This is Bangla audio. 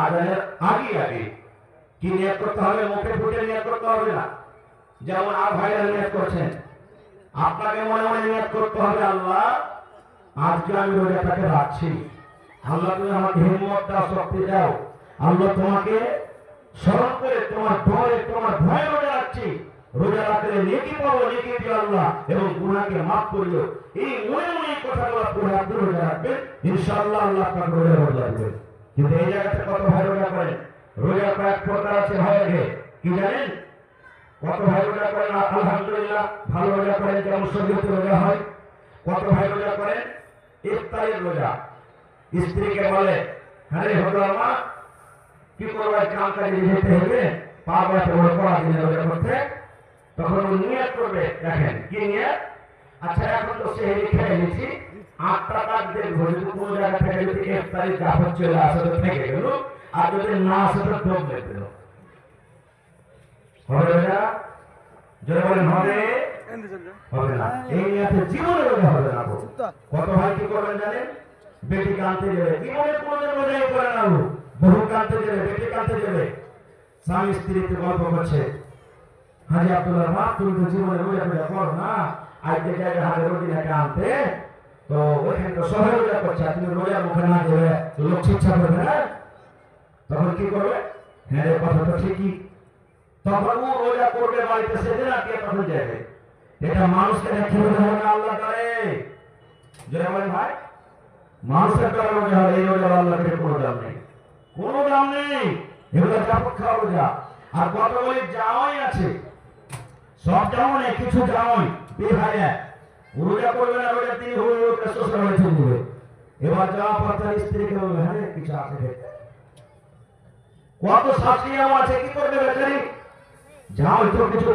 আজানের আগে আগে কি নিয়ত করতে হবে? মুখে ফুটে নিয়ত করতে হবে না। যেমন আর ভাইরা নিয়ত করছেন, আপনাকে মনে মনে নিয়ত করতে হবে, আল্লাহ আজকে আমি রোজাটাকে রাখছি। আল্লাহ তুমি আমাকে হিম্মত দাও, শক্তি দাও। আল্লাহ তোমাকে স্মরণ করে তোমার ডরে তোমার ভয়ে রোজা রাখছি। রোজা রাখলে নেকি পাবো, নেকি দিও আল্লাহ, এবং গুনাহকে মাফ করিও। এই মনে মনে এই কথাগুলো পড়ে আপনি রোজা রাখবেন, ইনশাআল্লাহ আল্লাহ আপনাকে রোজা রাখবেন। কিন্তু এই জায়গাতে কত ভাই রোজা করেন? রোজা কয়েক প্রকার আছে ভাইকে, কি জানেন? কত ভাই রোজা করেন আলহামদুলিল্লাহ ভালো রোজা করেন, যেমন শরীয়তে রোজা হয়। কত ভাই রোজা করেন ইফতারের রোজা। স্ত্রীকে বলে, আরে হলো মা কি করবো, কাম কাজে যেতে হবে, পারবো এত বড় করা দিনে রোজা করতে। তখন ও নিয়ত করবে, দেখেন কি নিয়ত। আচ্ছা এখন তো সেহরি খেয়ে নিচ্ছি, 8টা টাকা দেখবো যদি কোনো জায়গা থেকে যদি ইফতারি জাফর চলে আসে তো থেকে গেল, আর যদি না আসে তো টোপ মেরে দিল। হবে রোজা? যদি বলেন হবে, হবে না। এই নিয়তে জীবনে রোজা হবে না। কত ভাই কি করবেন জানেন? বেটি কানতে যাবে, জীবনে কোনোদিন রোজাই করে না। বহু কানতে যাবে, বেটি কানতে যাবে, স্বামী স্ত্রীতে গল্প করছে, হাজি আব্দুল্লাহ মা তুমি তো জীবনে রোজা রোজা করো না, আজকে জায়গায় হাতে রোজিনাকে আনতে, তো ওইখানে তো শহরে রোজা করছে, তুমি রোজা মুখে না দেবে লোক শিক্ষা করবে না। তখন কি করবে? হ্যাঁ রে কথা তো ঠিকই। তখন ও রোজা করবে বাড়িতে, সেদিন আর কে তখন যাবে। এটা মানুষকে দেখে রোজা হবে না, আল্লাহ করে। যেটা বলেন ভাই, মানুষের দ্বারা রোজা হবে, এই রোজা আল্লাহকে কোনো দাম নেই, কোনো দাম নেই। এগুলো জাপক খাওয়া রোজা। আর কতগুলি জামাই আছে, সব জামাই নেই, কিছু জামাই বিহারে রোজা করবে না, রোজা তিনি হয়ে শ্বশুর বাড়ি চলে যাবে। এবার যাওয়া পর স্ত্রীকে বলবে, হ্যাঁ কিছু আছে, কত শাস্তি আছে, কি করবে বেচারি? জামাই তো কিছু